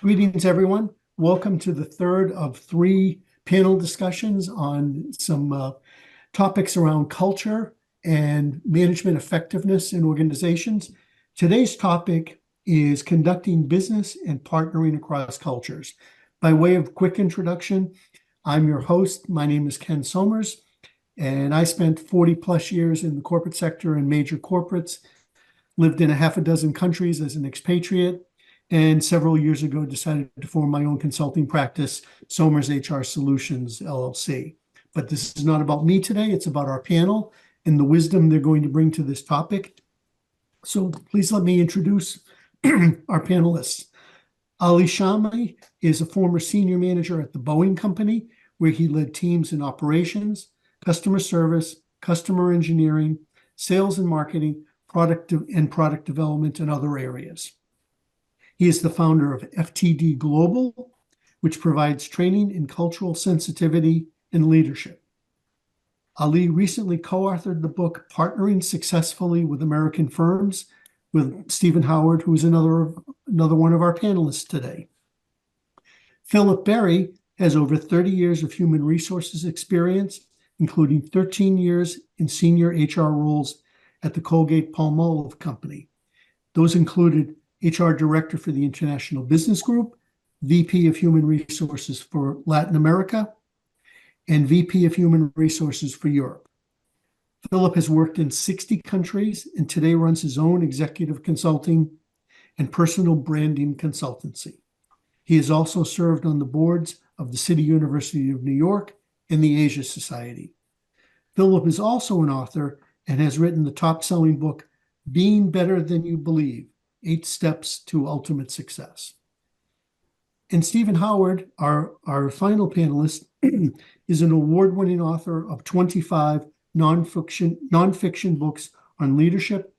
Greetings, everyone. Welcome to the third of three panel discussions on some topics around culture and management effectiveness in organizations. Today's topic is conducting business and partnering across cultures. By way of quick introduction, I'm your host. My name is Ken Somers, and I spent 40 plus years in the corporate sector and major corporates, lived in a half a dozen countries as an expatriate, and several years ago decided to form my own consulting practice, Somers HR Solutions, LLC. But this is not about me today. It's about our panel and the wisdom they're going to bring to this topic. So please let me introduce our panelists. Ali Shami is a former senior manager at the Boeing Company, where he led teams in operations, customer service, customer engineering, sales and marketing, product development, and other areas. He is the founder of FTD Global, which provides training in cultural sensitivity and leadership. Ali recently co-authored the book Partnering Successfully with American Firms with Stephen Howard, who is another one of our panelists today. Philip Berry has over 30 years of human resources experience, including 13 years in senior HR roles at the Colgate-Palmolive Company. Those included HR Director for the International Business Group, VP of Human Resources for Latin America, and VP of Human Resources for Europe. Philip has worked in 60 countries and today runs his own executive consulting and personal branding consultancy. He has also served on the boards of the City University of New York and the Asia Society. Philip is also an author and has written the top-selling book, Being Better Than You Believe, 8 Steps to Ultimate Success. And Stephen Howard, our final panelist, is an award-winning author of 25 nonfiction books on leadership,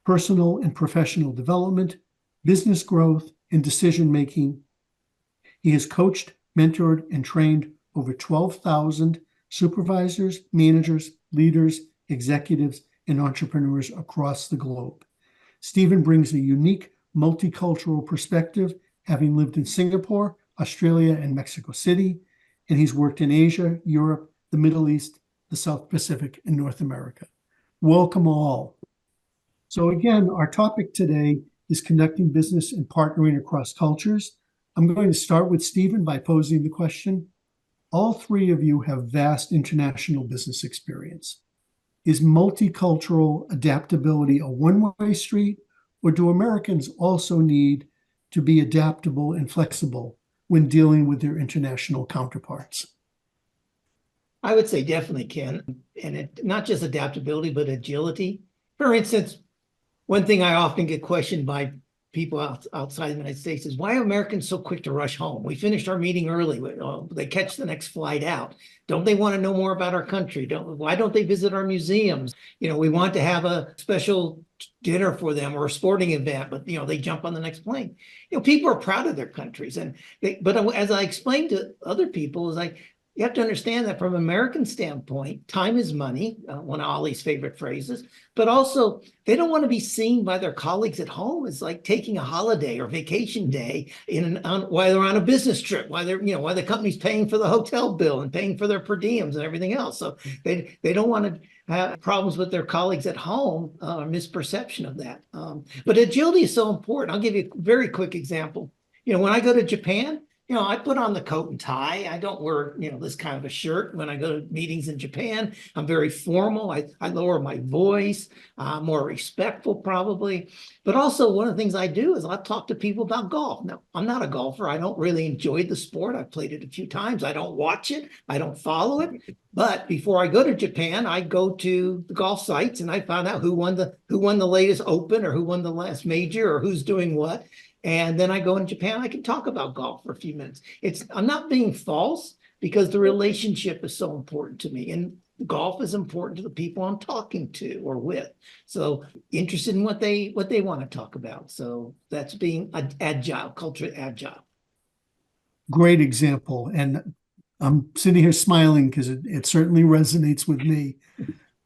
personal and professional development, business growth, and decision-making. He has coached, mentored, and trained over 12,000 supervisors, managers, leaders, executives, and entrepreneurs across the globe. Stephen brings a unique multicultural perspective, having lived in Singapore, Australia, and Mexico City, and he's worked in Asia, Europe, the Middle East, the South Pacific, and North America. Welcome all. So again, our topic today is conducting business and partnering across cultures. I'm going to start with Stephen by posing the question. All three of you have vast international business experience. Is multicultural adaptability a one-way street, or do Americans also need to be adaptable and flexible when dealing with their international counterparts? I would say definitely, Ken, and not just adaptability, but agility. For instance, one thing I often get questioned by people outside the United States is, why are Americans so quick to rush home? We finished our meeting early. They catch the next flight out. Don't they want to know more about our country? Why don't they visit our museums? We want to have a special dinner for them or a sporting event, but they jump on the next plane. People are proud of their countries, but as I explained to other people, is like, you have to understand that from an American standpoint, time is money, one of Ali's favorite phrases, but also they don't want to be seen by their colleagues at home as like taking a holiday or vacation day while they're on a business trip, while the company's paying for the hotel bill and paying for their per diems and everything else. So they don't want to have problems with their colleagues at home, misperception of that. But agility is so important. I'll give you a very quick example. When I go to Japan, I put on the coat and tie. I don't wear, this kind of a shirt when I go to meetings in Japan. I'm very formal. I lower my voice, more respectful probably. But also one of the things I do is I'll talk to people about golf. Now, I'm not a golfer. I don't really enjoy the sport. I've played it a few times. I don't watch it. I don't follow it. But before I go to Japan, I go to the golf sites and I find out who won the latest Open, or who won the last major, or who's doing what. And then I go in Japan, I can talk about golf for a few minutes. I'm not being false, because the relationship is so important to me. And golf is important to the people I'm talking to or with. So interested in what they want to talk about. So that's being agile, culture agile. Great example. And I'm sitting here smiling because it certainly resonates with me.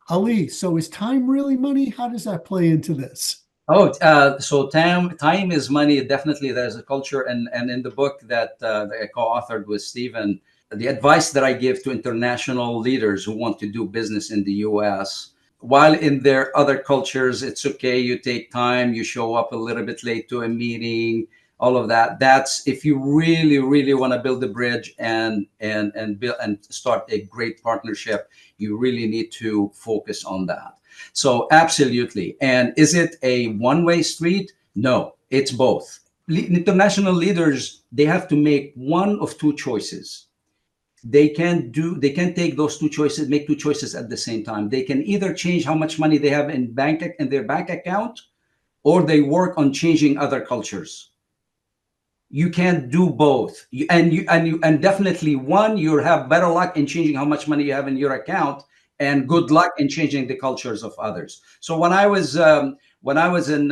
Ali, so is time really money? How does that play into this? So time is money. Definitely, there's a culture, and in the book that I co-authored with Stephen, the advice that I give to international leaders who want to do business in the U.S. While in their other cultures, it's okay. You take time. You show up a little bit late to a meeting. All of that. That's if you really, really want to build a bridge and build and start a great partnership. You really need to focus on that. So absolutely. And is it a one-way street? No, it's both. International leaders, they have to make one of two choices. They can take those two choices, make two choices at the same time. They can either change how much money they have in their bank account, or they work on changing other cultures. You can't do both. And definitely one, you have better luck in changing how much money you have in your account, and good luck in changing the cultures of others. So when I was in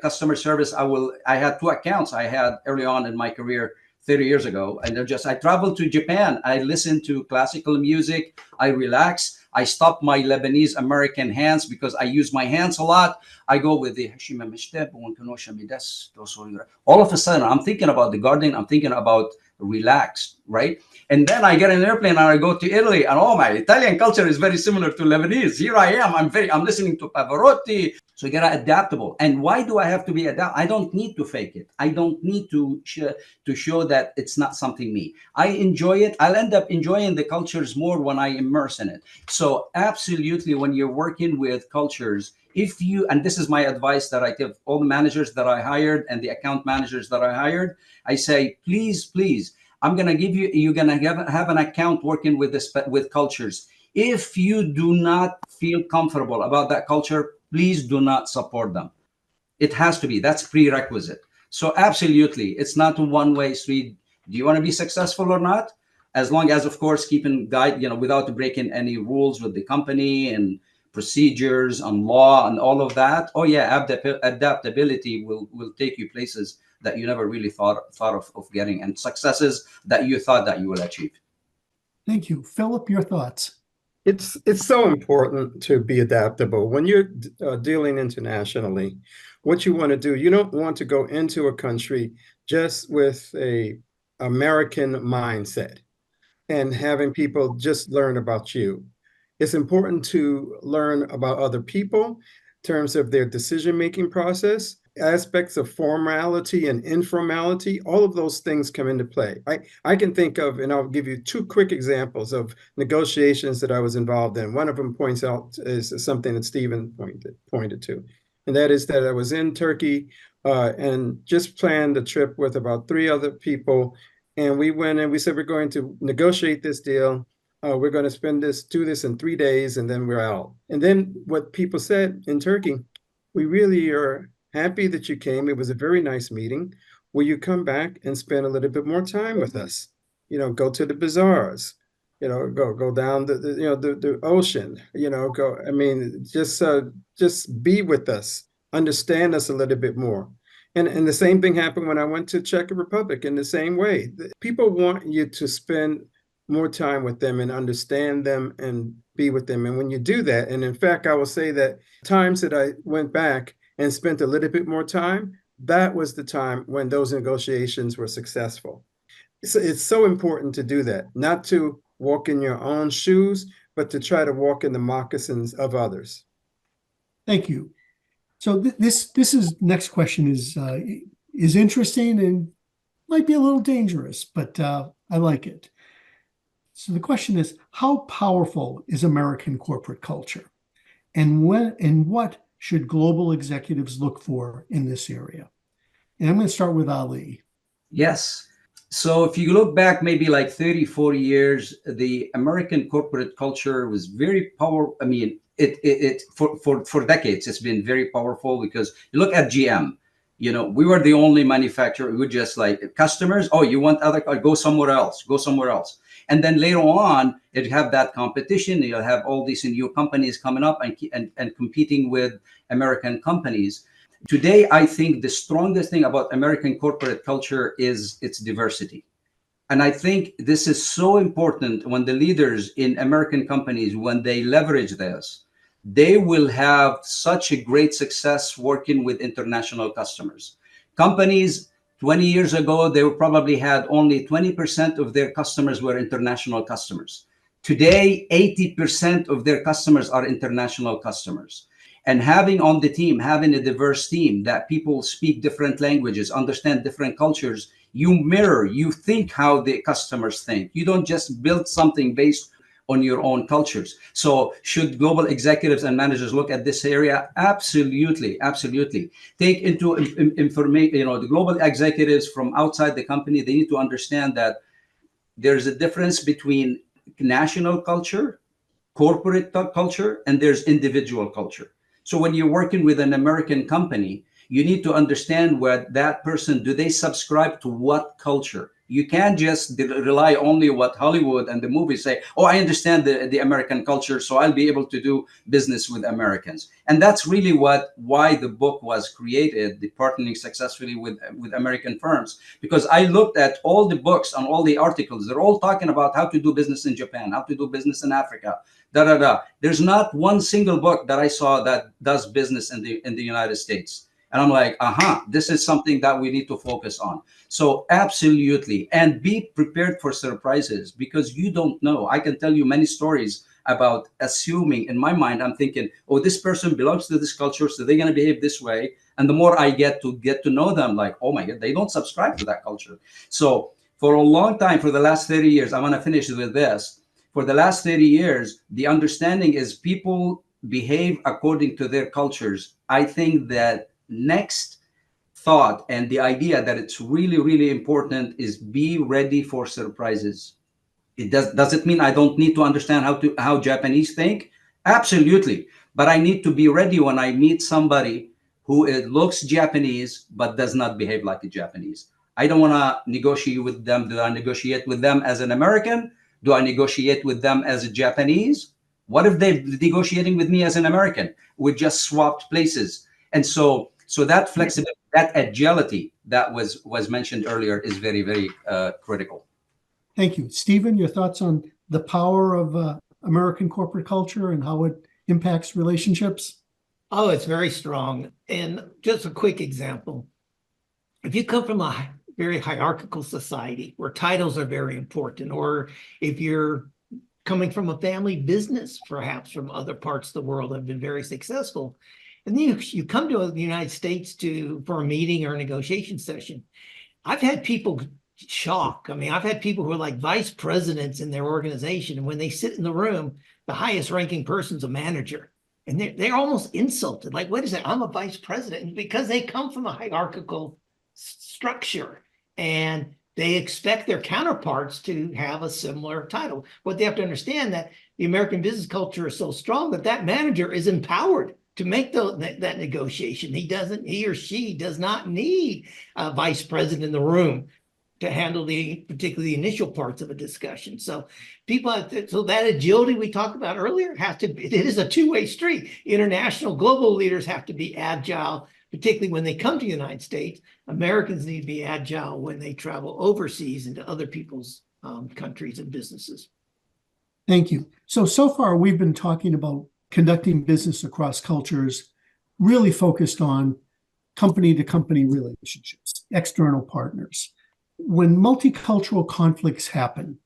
customer service, I had two accounts I had early on in my career 30 years ago, and I traveled to Japan. I listened to classical music. I relax. I stop my Lebanese American hands because I use my hands a lot. I go with the all of a sudden I'm thinking about the garden. I'm thinking about relaxed, right? And then I get an airplane and I go to Italy, and oh, my Italian culture is very similar to Lebanese. Here I am. I'm listening to Pavarotti. So you gotta adaptable. And why do I have to be adaptable? I don't need to fake it. I don't need to show that it's not something me. I enjoy it. I'll end up enjoying the cultures more when I immerse in it. So absolutely, when you're working with cultures, if you, and this is my advice that I give all the managers that I hired and the account managers that I hired, I say, please, I'm going to give you, you're going to have an account working with with cultures. If you do not feel comfortable about that culture, please do not support them. It has to be, that's prerequisite. So absolutely, it's not a one-way street. Do you want to be successful or not? As long as, of course, keeping guide, without breaking any rules with the company and procedures and law and all of that. Oh yeah, adaptability will take you places that you never really thought of getting, and successes that you thought that you will achieve. Thank you. Philip, your thoughts. It's so important to be adaptable. When you're dealing internationally, what you want to do, you don't want to go into a country just with a American mindset and having people just learn about you. It's important to learn about other people in terms of their decision-making process, aspects of formality and informality. All of those things come into play. I can think of, and I'll give you two quick examples of negotiations that I was involved in. One of them points out is something that Stephen pointed to, and that is that I was in Turkey and just planned a trip with about 3 other people. And we went and we said, we're going to negotiate this deal. We're going to do this in 3 days, and then we're out. And then what people said in Turkey, we really are happy that you came. It was a very nice meeting. Will you come back and spend a little bit more time with us? Go to the bazaars, go down the ocean, go, I mean, just be with us, understand us a little bit more. And the same thing happened when I went to Czech Republic in the same way. People want you to spend more time with them and understand them and be with them. And when you do that, and in fact, I will say that times that I went back and spent a little bit more time, that was the time when those negotiations were successful. So it's so important to do that, not to walk in your own shoes, but to try to walk in the moccasins of others. Thank you. So this next question is interesting and might be a little dangerous, but I like it. So the question is, how powerful is American corporate culture, and what should global executives look for in this area? And I'm going to start with Ali. Yes. So if you look back maybe like 30, 40 years, the American corporate culture was very powerful. I mean, for decades, it's been very powerful, because you look at GM, we were the only manufacturer. We were just like, customers, oh, you want other, go somewhere else, go somewhere else. And then later on, you'd have that competition. You'll have all these new companies coming up and competing with American companies. Today, I think the strongest thing about American corporate culture is its diversity. And I think this is so important when the leaders in American companies, when they leverage this, they will have such a great success working with international customers. Companies 20 years ago, they probably had only 20% of their customers were international customers. Today, 80% of their customers are international customers. And having on the team, having a diverse team that people speak different languages, understand different cultures, you mirror, you think how the customers think. You don't just build something based on your own cultures. So should global executives and managers look at this area? Absolutely, absolutely. Take into information, the global executives from outside the company, they need to understand that there's a difference between national culture, corporate culture, and there's individual culture. So when you're working with an American company, you need to understand what that person, do they subscribe to what culture? You can't just rely only what Hollywood and the movies say, oh, I understand the American culture, so I'll be able to do business with Americans. And that's really why the book was created, the Partnering Successfully with American Firms, because I looked at all the books and all the articles. They're all talking about how to do business in Japan, how to do business in Africa, There's not one single book that I saw that does business in the United States. And I'm like, this is something that we need to focus on. So absolutely. And be prepared for surprises, because you don't know. I can tell you many stories about assuming. In my mind, I'm thinking, oh, this person belongs to this culture, so they're going to behave this way. And the more I get to know them, like, oh my God, they don't subscribe to that culture. So for a long time, for the last 30 years, I want to finish with this. For the last 30 years, the understanding is people behave according to their cultures. I think that next thought and the idea that it's really, really important is be ready for surprises. Does it mean I don't need to understand how Japanese think? Absolutely. But I need to be ready when I meet somebody who looks Japanese but does not behave like a Japanese. I don't want to negotiate with them. Do I negotiate with them as an American? Do I negotiate with them as a Japanese? What if they're negotiating with me as an American? We just swapped places. And so that flexibility, that agility that was mentioned earlier is very, very critical. Thank you. Stephen, your thoughts on the power of American corporate culture and how it impacts relationships? Oh, it's very strong. And just a quick example. If you come from a very hierarchical society where titles are very important, or if you're coming from a family business, perhaps from other parts of the world that have been very successful, and then you come to the United States for a meeting or a negotiation session. I've had people shock. I mean, I've had people who are like vice presidents in their organization, and when they sit in the room, the highest ranking person's a manager. And they're almost insulted. Like, what is that? I'm a vice president. And because they come from a hierarchical structure and they expect their counterparts to have a similar title. What they have to understand that the American business culture is so strong that manager is empowered to make that negotiation. He or she does not need a vice president in the room to handle particularly the initial parts of a discussion. So so that agility we talked about earlier it is a two-way street. International global leaders have to be agile, particularly when they come to the United States. Americans need to be agile when they travel overseas into other people's countries and businesses. Thank you. So far we've been talking about conducting business across cultures, really focused on company-to-company relationships, external partners. When multicultural conflicts happen,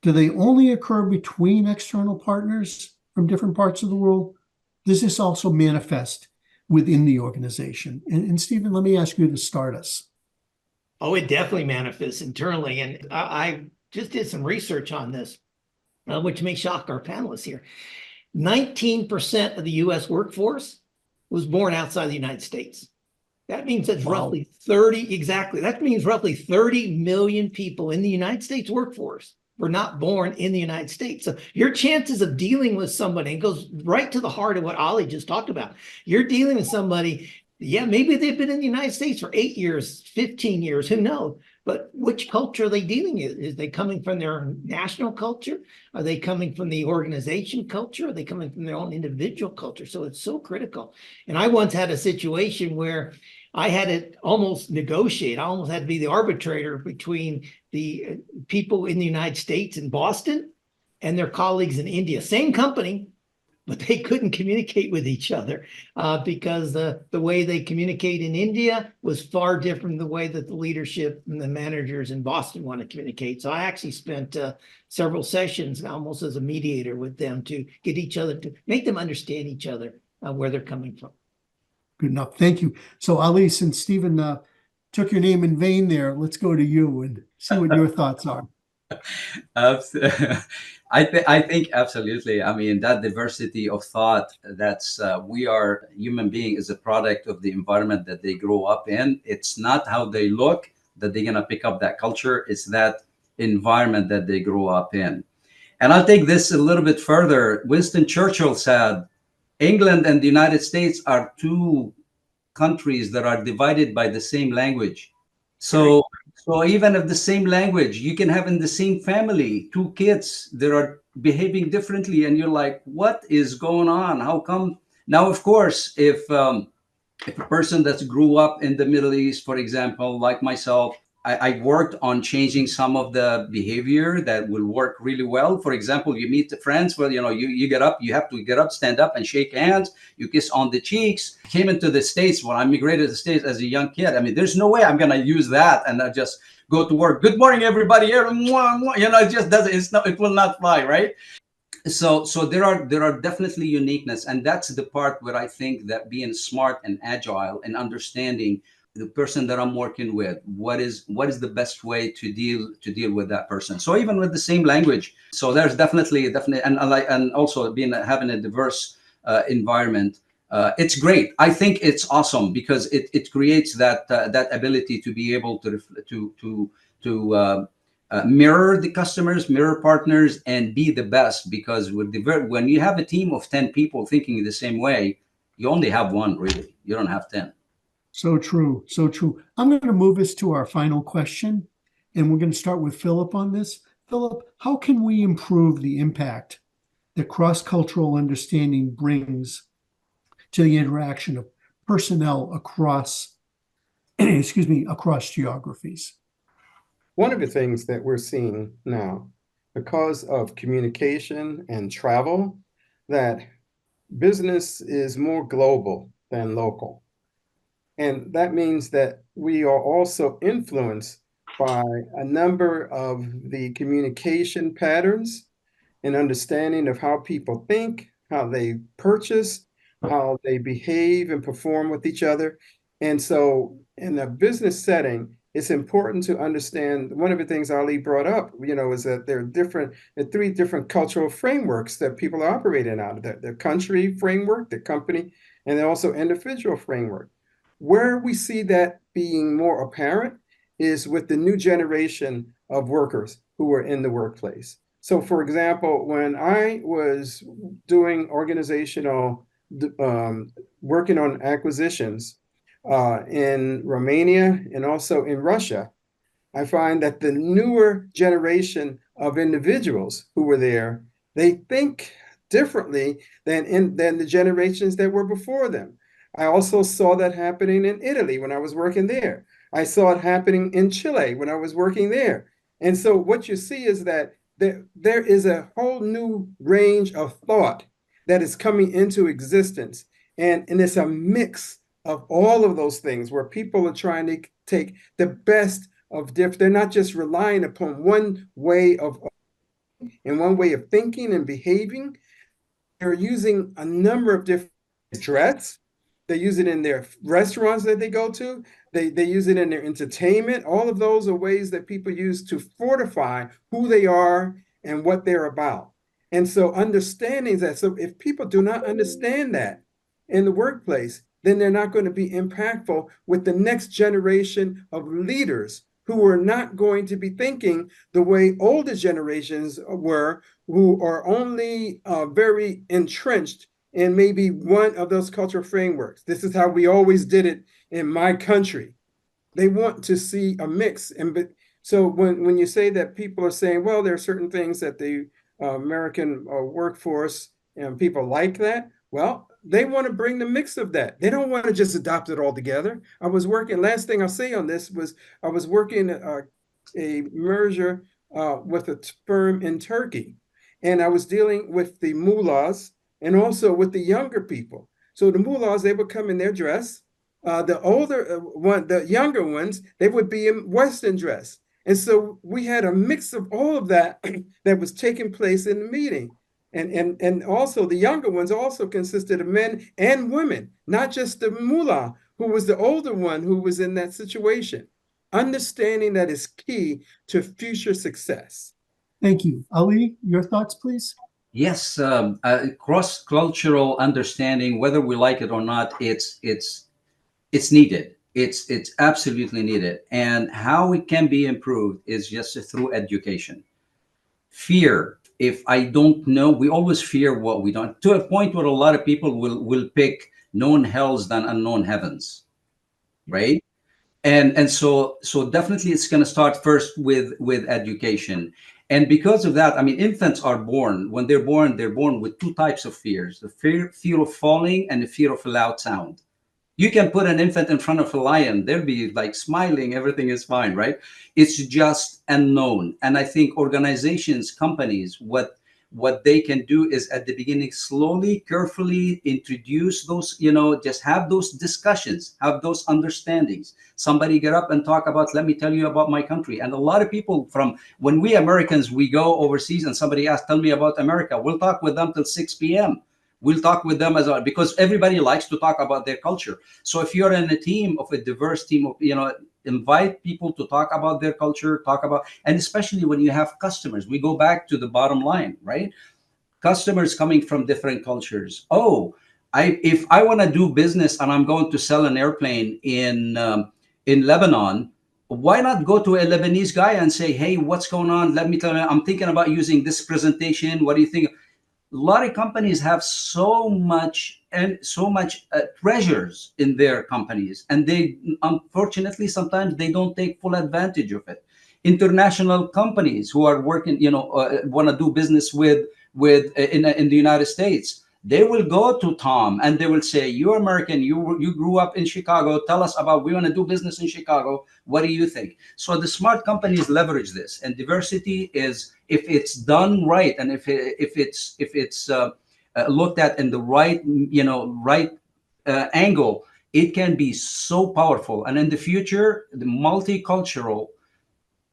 do they only occur between external partners from different parts of the world? Does this also manifest within the organization? And Stephen, let me ask you to start us. Oh, it definitely manifests internally. And I just did some research on this, which may shock our panelists here. 19% of the US workforce was born outside the United States. That means that's roughly 30, exactly. That means roughly 30 million people in the United States workforce were not born in the United States. So your chances of dealing with somebody, it goes right to the heart of what Ali just talked about. You're dealing with somebody, yeah, maybe they've been in the United States for 8 years, 15 years, who knows? But which culture are they dealing with? Is they coming from their national culture? Are they coming from the organization culture? Are they coming from their own individual culture? So it's so critical. And I once had a situation where I had to almost negotiate. I almost had to be the arbitrator between the people in the United States in Boston and their colleagues in India. Same company, but they couldn't communicate with each other because the way they communicate in India was far different than the way that the leadership and the managers in Boston want to communicate. So I actually spent several sessions almost as a mediator with them to get each other, to make them understand each other, where they're coming from. Good enough. Thank you. So Ali, since Stephen took your name in vain there, let's go to you and see what your thoughts are. I think absolutely. I mean, that diversity of thought, that's we are human being is a product of the environment that they grow up in. It's not how they look that they're gonna pick up that culture. It's that environment that they grow up in. And I'll take this a little bit further. Winston Churchill said, England and the United States are two countries that are divided by the same language. So even if the same language, you can have in the same family two kids that are behaving differently, and you're like, what is going on? How come? Now, of course, if a person that grew up in the Middle East, for example, like myself, I worked on changing some of the behavior that will work really well. For example, you meet the friends, well, you get up, you have to get up, stand up and shake hands, you kiss on the cheeks. Came into the States when I migrated to the States as a young kid. I mean, there's no way I'm going to use that and I just go to work. Good morning, everybody. It just doesn't, it will not fly, right? So there are definitely uniqueness, and that's the part where I think that being smart and agile and understanding the person that I'm working with, what is the best way to deal with that person. So even with the same language, so there's definitely and also having a diverse environment, it's great. I think it's awesome because it creates that ability to be able to mirror the customers, mirror partners, and be the best. Because when you have a team of 10 people thinking the same way, you only have one, really. You don't have 10. So true. So true. I'm going to move us to our final question, and we're going to start with Philip on this. Philip, how can we improve the impact that cross-cultural understanding brings to the interaction of personnel across, across geographies? One of the things that we're seeing now, because of communication and travel, that business is more global than local. And that means that we are also influenced by a number of the communication patterns and understanding of how people think, how they purchase, how they behave and perform with each other. And so in a business setting, it's important to understand, one of the things Ali brought up, is that there are three different cultural frameworks that people are operating out of: the country framework, the company, and then also individual framework. Where we see that being more apparent is with the new generation of workers who are in the workplace. So, for example, when I was doing organizational, working on acquisitions in Romania and also in Russia, I find that the newer generation of individuals who were there, they think differently than the generations that were before them. I also saw that happening in Italy when I was working there. I saw it happening in Chile when I was working there. And so what you see is that there is a whole new range of thought that is coming into existence. And it's a mix of all of those things where people are trying to take the best of different. They're not just relying upon one way of thinking and behaving. They're using a number of different dress. They use it in their restaurants that they go to. They use it in their entertainment. All of those are ways that people use to fortify who they are and what they're about. And so understanding that, so if people do not understand that in the workplace, then they're not going to be impactful with the next generation of leaders who are not going to be thinking the way older generations were, who are only very entrenched in maybe one of those cultural frameworks. This is how we always did it in my country. They want to see a mix. So when you say that people are saying, well, there are certain things that the American workforce and people like that, well, they want to bring the mix of that. They don't want to just adopt it all together. Last thing I'll say on this was I was working a merger with a firm in Turkey. And I was dealing with the mullahs and also with the younger people. So the mullahs, they would come in their dress. The younger ones, they would be in Western dress. And so we had a mix of all of that that was taking place in the meeting. And also the younger ones also consisted of men and women, not just the mullah, who was the older one who was in that situation. Understanding that is key to future success. Thank you. Ali, your thoughts, please? Yes, cross-cultural understanding, whether we like it or not, it's needed. It's absolutely needed. And how it can be improved is just through education. Fear. If I don't know, we always fear what we don't, to a point where a lot of people will pick known hells than unknown heavens, right? And so definitely it's going to start first with education. And because of that, I mean, infants are born, when they're born with two types of fears: the fear of falling and the fear of a loud sound. You can put an infant in front of a lion, they'll be like smiling, everything is fine, right? It's just unknown. And I think organizations, companies, what they can do is at the beginning, slowly, carefully introduce those, just have those discussions, have those understandings. Somebody get up and talk about, let me tell you about my country. And a lot of people, from when we Americans, we go overseas and somebody asks, tell me about America, we'll talk with them till 6 p.m. We'll talk with them because everybody likes to talk about their culture. So if you're in a team of a diverse team of, invite people to talk about their culture, and especially when you have customers, we go back to the bottom line, right? Customers coming from different cultures. Oh, if I want to do business and I'm going to sell an airplane in Lebanon, why not go to a Lebanese guy and say, hey, what's going on? Let me tell you, I'm thinking about using this presentation. What do you think? A lot of companies have so much treasures in their companies, and they, unfortunately, sometimes they don't take full advantage of it. International companies who are working, want to do business with in the United States, they will go to Tom and they will say, you're American, you grew up in Chicago, tell us about, we want to do business in Chicago, what do you think? So the smart companies leverage this, and diversity is, if it's done right, and if it's looked at in the right angle, it can be so powerful. And in the future, the multicultural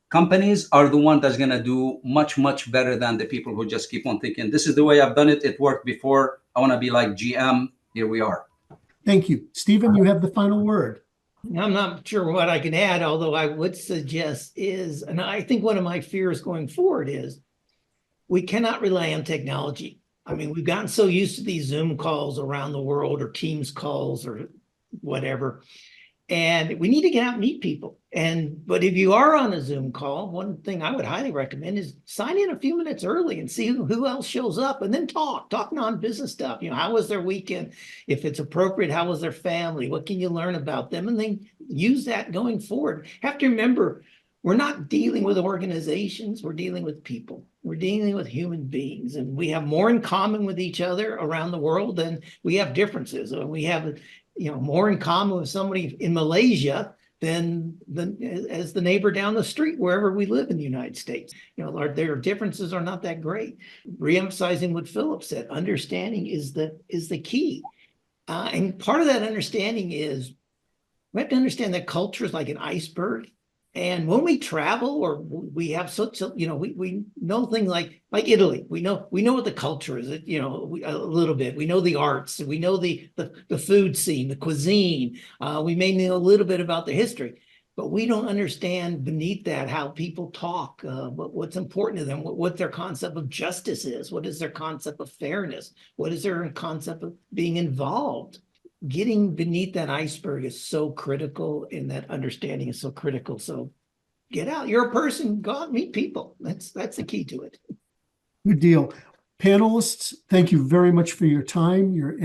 companies are the one that's going to do much better than the people who just keep on thinking, this is the way I've done it, it worked before, I want to be like GM. Here we are. Thank you. Stephen, you have the final word. I'm not sure what I can add, although I would suggest is, and I think one of my fears going forward is, we cannot rely on technology. I mean, we've gotten so used to these Zoom calls around the world, or Teams calls, or whatever. And we need to get out and meet people. But if you are on a Zoom call, one thing I would highly recommend is sign in a few minutes early and see who else shows up, and then talk non-business stuff. How was their weekend? If it's appropriate, how was their family? What can you learn about them? And then use that going forward. Have to remember, we're not dealing with organizations, we're dealing with people. We're dealing with human beings, and we have more in common with each other around the world than we have differences. We have more in common with somebody in Malaysia than as the neighbor down the street, wherever we live in the United States. Their differences are not that great. Reemphasizing what Philip said, understanding is the key. And part of that understanding is, we have to understand that culture is like an iceberg. And when we travel, or we have such a, we know things like Italy, we know what the culture is, a little bit. We know the arts, we know the food scene, the cuisine. We may know a little bit about the history, but we don't understand beneath that how people talk, what's important to them, what their concept of justice is, what is their concept of fairness, what is their concept of being involved. Getting beneath that iceberg is so critical, and that understanding is so critical. So get out. You're a person. Go out and meet people. That's the key to it. Good deal. Panelists, thank you very much for your time, your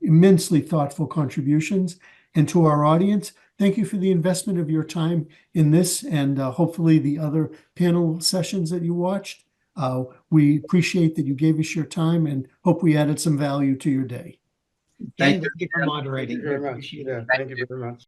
immensely thoughtful contributions. And to our audience, thank you for the investment of your time in this, and hopefully the other panel sessions that you watched. We appreciate that you gave us your time, and hope we added some value to your day. Thank you for moderating. Thank you very much. Yeah, thank you very much.